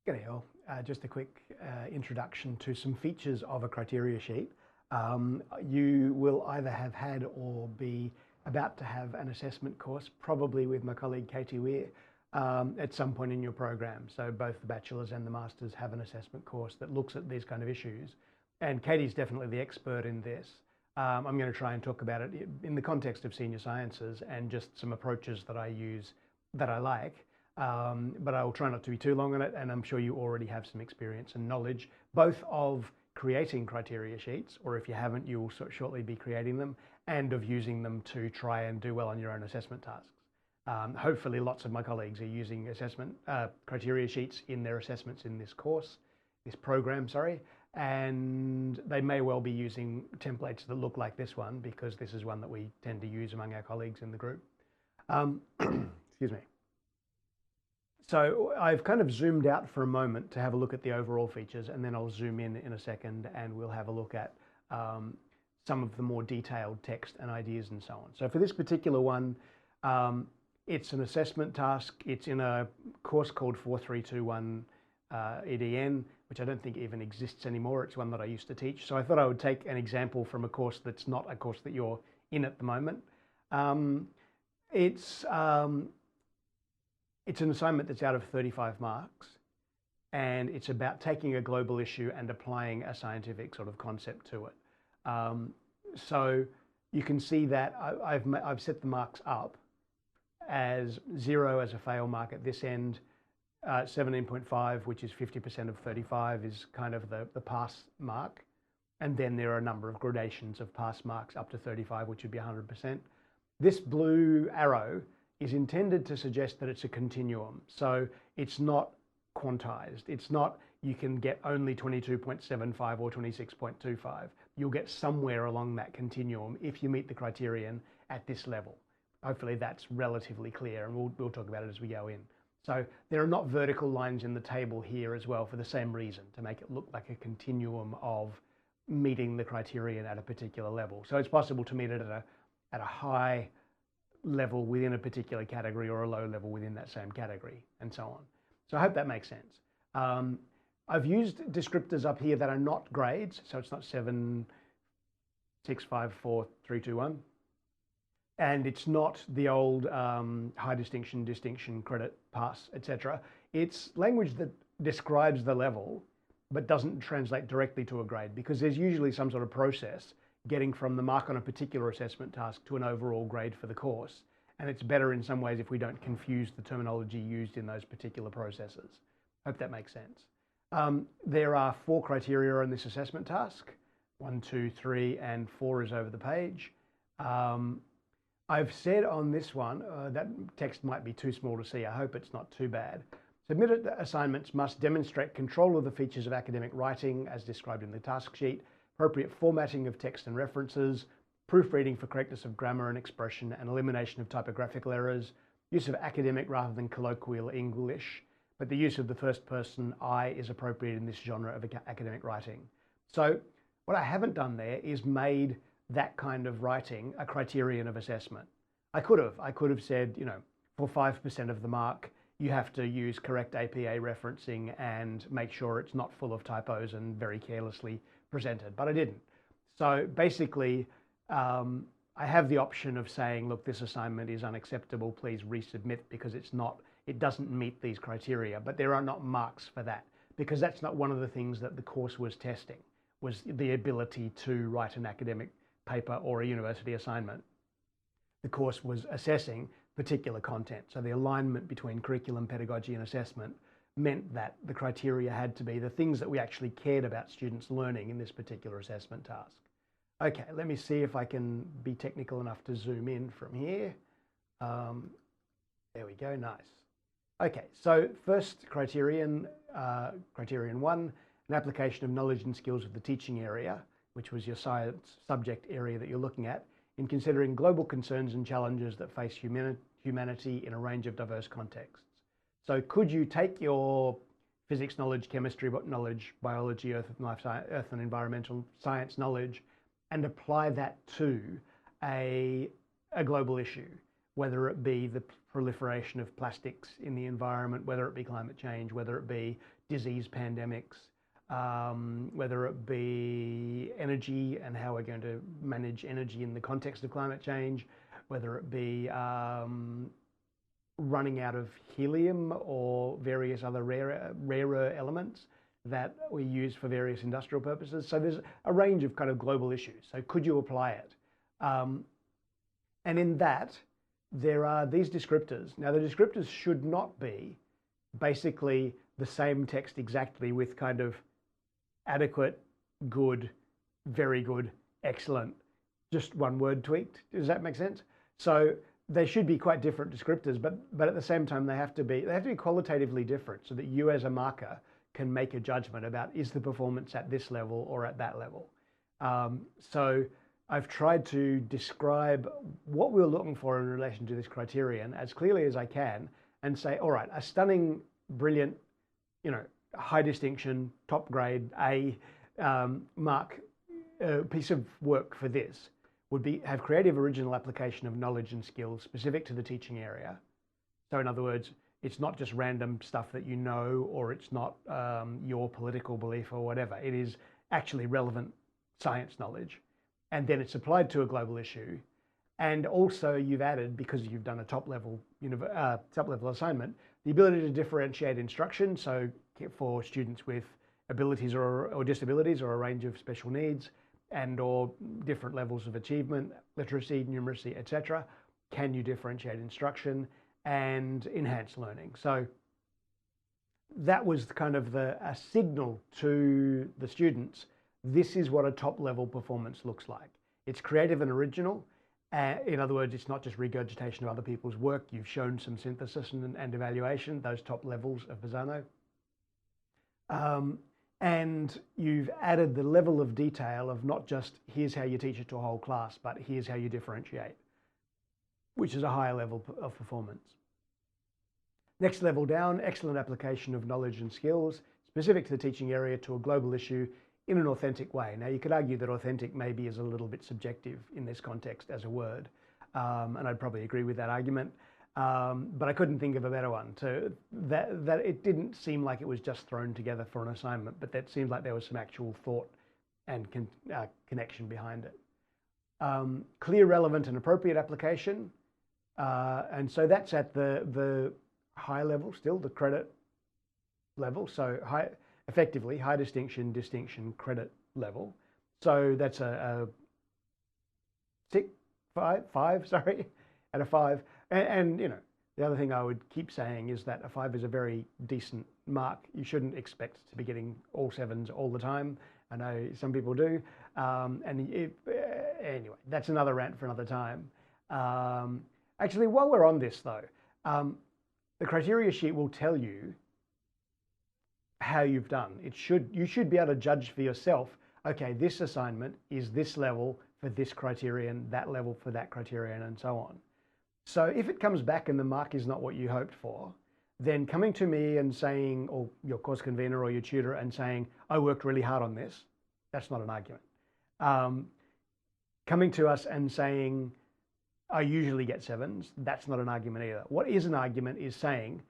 G'day all. Just a quick introduction to some features of a criteria sheet. You will either have had or be about to have an assessment course, probably with my colleague Katie Weir, at some point in your program. So both the bachelors and the masters have an assessment course that looks at these kind of issues. And Katie's definitely the expert in this. I'm going to try and talk about it in the context of senior sciences and just some approaches that I use that I like. But I will try not to be too long on it, and I'm sure you already have some experience and knowledge, both of creating criteria sheets, or if you haven't, you will shortly be creating them, and of using them to try and do well on your own assessment tasks. Hopefully lots of my colleagues are using assessment criteria sheets in their assessments in this program, and they may well be using templates that look like this one, because this is one that we tend to use among our colleagues in the group. Excuse me. So I've kind of zoomed out for a moment to have a look at the overall features, and then I'll zoom in a second and we'll have a look at some of the more detailed text and ideas and so on. So for this particular one, it's an assessment task. It's in a course called 4321 EDN, which I don't think even exists anymore. It's one that I used to teach. So I thought I would take an example from a course that's not a course that you're in at the moment. It's an assignment that's out of 35 marks, and it's about taking a global issue and applying a scientific sort of concept to it. So you can see that I've set the marks up as 0 as a fail mark at this end, 17.5, which is 50% of 35, is kind of the pass mark. And then there are a number of gradations of pass marks up to 35, which would be 100%. This blue arrow is intended to suggest that it's a continuum. So it's not quantized. It's not you can get only 22.75 or 26.25. You'll get somewhere along that continuum if you meet the criterion at this level. Hopefully that's relatively clear, and we'll talk about it as we go in. So there are not vertical lines in the table here as well for the same reason, to make it look like a continuum of meeting the criterion at a particular level. So it's possible to meet it at a high level within a particular category or a low level within that same category, and so on. So I hope that makes sense. I've used descriptors up here that are not grades, so it's not 7, 6, 5, 4, 3, 2, 1. And it's not the old high distinction, credit, pass, etc. It's language that describes the level, but doesn't translate directly to a grade, because there's usually some sort of process getting from the mark on a particular assessment task to an overall grade for the course. And it's better in some ways if we don't confuse the terminology used in those particular processes. Hope that makes sense. There are 4 criteria on this assessment task. 1, 2, 3, and 4 is over the page. I've said on this one, that text might be too small to see. I hope it's not too bad. Submitted assignments must demonstrate control of the features of academic writing as described in the task sheet, appropriate formatting of text and references, proofreading for correctness of grammar and expression, and elimination of typographical errors, use of academic rather than colloquial English, but the use of the first person I is appropriate in this genre of academic writing. So what I haven't done there is made that kind of writing a criterion of assessment. I could have said, for 5% of the mark, you have to use correct APA referencing and make sure it's not full of typos and very carelessly presented, but I didn't. So basically, I have the option of saying, look, this assignment is unacceptable, please resubmit, because it doesn't meet these criteria, but there are not marks for that, because that's not one of the things that the course was testing, was the ability to write an academic paper or a university assignment. The course was assessing particular content. So the alignment between curriculum, pedagogy, and assessment meant that the criteria had to be the things that we actually cared about students learning in this particular assessment task. Okay, let me see if I can be technical enough to zoom in from here. There we go, nice. Okay, so first criterion, criterion 1, an application of knowledge and skills of the teaching area, which was your science subject area that you're looking at, in considering global concerns and challenges that face humanity in a range of diverse contexts. So could you take your physics knowledge, chemistry knowledge, biology, earth and environmental science knowledge and apply that to a global issue? whether it be the proliferation of plastics in the environment, whether it be climate change, whether it be disease pandemics, whether it be energy and how we're going to manage energy in the context of climate change, whether it be running out of helium or various other rarer elements that we use for various industrial purposes. So there's a range of kind of global issues. So could you apply it? And in that, there are these descriptors. Now, the descriptors should not be basically the same text exactly with kind of adequate, good, very good, excellent, just one word tweaked. Does that make sense? So they should be quite different descriptors, but at the same time, they have to be qualitatively different so that you as a marker can make a judgment about is the performance at this level or at that level. So I've tried to describe what we're looking for in relation to this criterion as clearly as I can and say, all right, a stunning, brilliant, high distinction, top grade, A mark piece of work for this would be have creative original application of knowledge and skills specific to the teaching area. So in other words, it's not just random stuff that you know, or it's not your political belief or whatever. It is actually relevant science knowledge. And then it's applied to a global issue. And also you've added, because you've done a top level assignment, the ability to differentiate instruction. So for students with abilities or disabilities or a range of special needs and or different levels of achievement, literacy, numeracy, etc. Can you differentiate instruction and enhance learning? So that was kind of a signal to the students. This is what a top level performance looks like. It's creative and original. In other words, it's not just regurgitation of other people's work. You've shown some synthesis and evaluation, those top levels of Pisano. And you've added the level of detail of not just here's how you teach it to a whole class, but here's how you differentiate, which is a higher level of performance. Next level down, excellent application of knowledge and skills specific to the teaching area to a global issue in an authentic way. Now, you could argue that authentic maybe is a little bit subjective in this context as a word, and I'd probably agree with that argument, but I couldn't think of a better one. That it didn't seem like it was just thrown together for an assignment, but that seemed like there was some actual thought and connection behind it. Clear, relevant, and appropriate application, and so that's at the high level still, the credit level. So effectively high distinction credit level. So that's a 5, sorry, at a 5. And the other thing I would keep saying is that a 5 is a very decent mark. You shouldn't expect to be getting all 7s all the time. I know some people do. Anyway, that's another rant for another time. Actually, while we're on this though, the criteria sheet will tell you how you've done. You should be able to judge for yourself, okay, this assignment is this level for this criterion, that level for that criterion, and so on. So if it comes back and the mark is not what you hoped for, then coming to me and saying, or your course convener or your tutor and saying, I worked really hard on this, that's not an argument. Coming to us and saying, I usually get 7s, that's not an argument either. What is an argument is saying,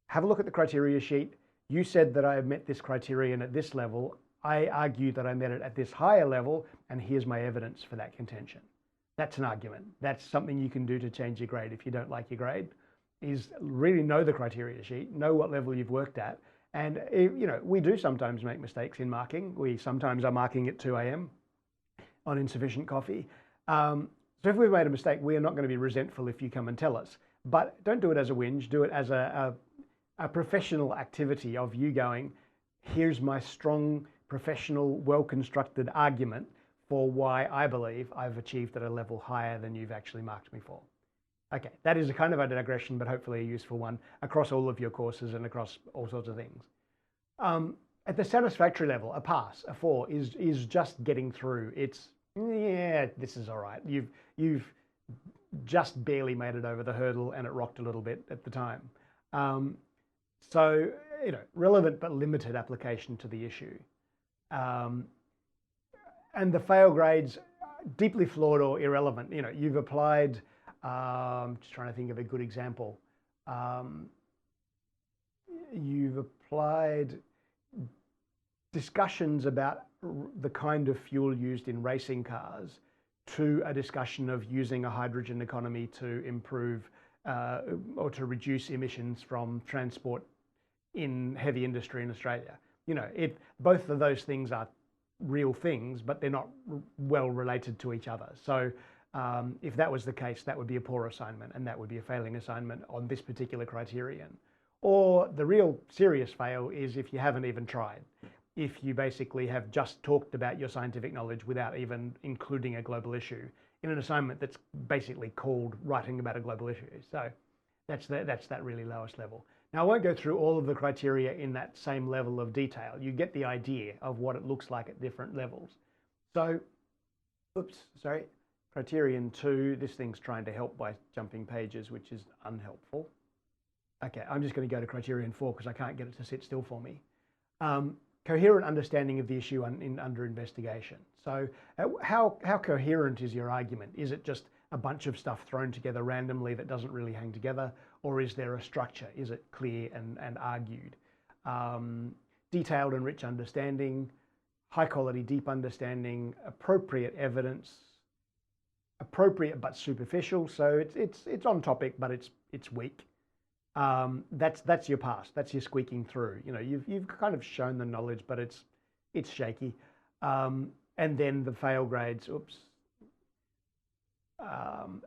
have a look at the criteria sheet. You said that I met this criterion at this level. I argue that I met it at this higher level, and here's my evidence for that contention. That's an argument. That's something you can do to change your grade if you don't like your grade, is really know the criteria sheet, know what level you've worked at. And we do sometimes make mistakes in marking. We sometimes are marking at 2 a.m. on insufficient coffee. So if we've made a mistake, we are not going to be resentful if you come and tell us. But don't do it as a whinge. Do it as a professional activity of you going, here's my strong, professional, well-constructed argument for why I believe I've achieved at a level higher than you've actually marked me for. Okay, that is a kind of a digression, but hopefully a useful one across all of your courses and across all sorts of things. At the satisfactory level, a pass, a 4, is just getting through. It's, yeah, this is all right. You've just barely made it over the hurdle and it rocked a little bit at the time. So, relevant but limited application to the issue. And the fail grades, deeply flawed or irrelevant. You've applied Just trying to think of a good example. Um, you've applied discussions about the kind of fuel used in racing cars to a discussion of using a hydrogen economy to improve or to reduce emissions from transport in heavy industry in Australia. You know, both of those things are real things, but they're not well related to each other. So if that was the case, that would be a poor assignment, and that would be a failing assignment on this particular criterion. Or the real serious fail is if you haven't even tried. If you basically have just talked about your scientific knowledge without even including a global issue in an assignment that's basically called writing about a global issue. So that's that really lowest level. Now, I won't go through all of the criteria in that same level of detail. You get the idea of what it looks like at different levels. So, criterion 2, this thing's trying to help by jumping pages, which is unhelpful. Okay, I'm just going to go to criterion 4 because I can't get it to sit still for me. Coherent understanding of the issue under investigation. So how coherent is your argument? Is it just a bunch of stuff thrown together randomly that doesn't really hang together? Or is there a structure? Is it clear and argued? Detailed and rich understanding, high quality, deep understanding, appropriate evidence, appropriate but superficial. So it's on topic, but it's weak. That's your pass. That's your squeaking through. You know, you've kind of shown the knowledge, but it's shaky. And then the fail grades,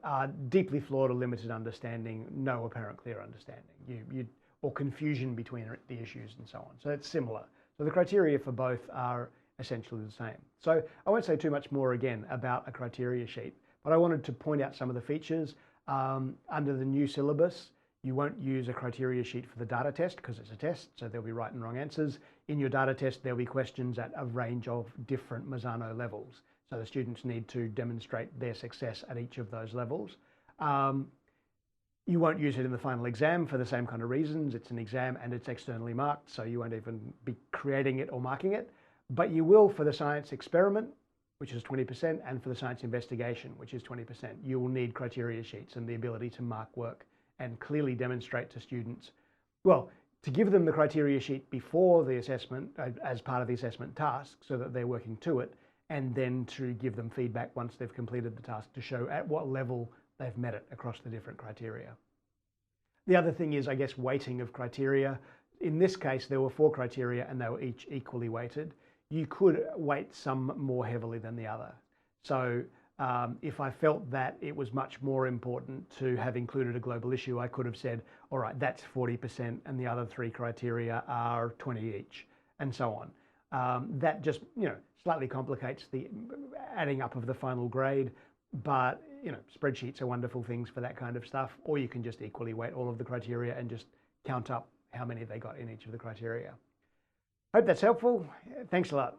are deeply flawed or limited understanding, no apparent clear understanding, or confusion between the issues and so on. So it's similar. So the criteria for both are essentially the same. So I won't say too much more again about a criteria sheet, but I wanted to point out some of the features. Under the new syllabus, you won't use a criteria sheet for the data test because it's a test, so there'll be right and wrong answers. In your data test, there'll be questions at a range of different Mazzano levels. So the students need to demonstrate their success at each of those levels. You won't use it in the final exam for the same kind of reasons. It's an exam and it's externally marked, so you won't even be creating it or marking it. But you will for the science experiment, which is 20%, and for the science investigation, which is 20%. You will need criteria sheets and the ability to mark work and clearly demonstrate to students, well, to give them the criteria sheet before the assessment as part of the assessment task so that they're working to it, and then to give them feedback once they've completed the task to show at what level they've met it across the different criteria. The other thing is, I guess, weighting of criteria. In this case, there were 4 criteria and they were each equally weighted. You could weight some more heavily than the other. So if I felt that it was much more important to have included a global issue, I could have said, all right, that's 40% and the other 3 criteria are 20 each, and so on. That just, slightly complicates the adding up of the final grade, but, spreadsheets are wonderful things for that kind of stuff, or you can just equally weight all of the criteria and just count up how many they got in each of the criteria. Hope that's helpful. Thanks a lot.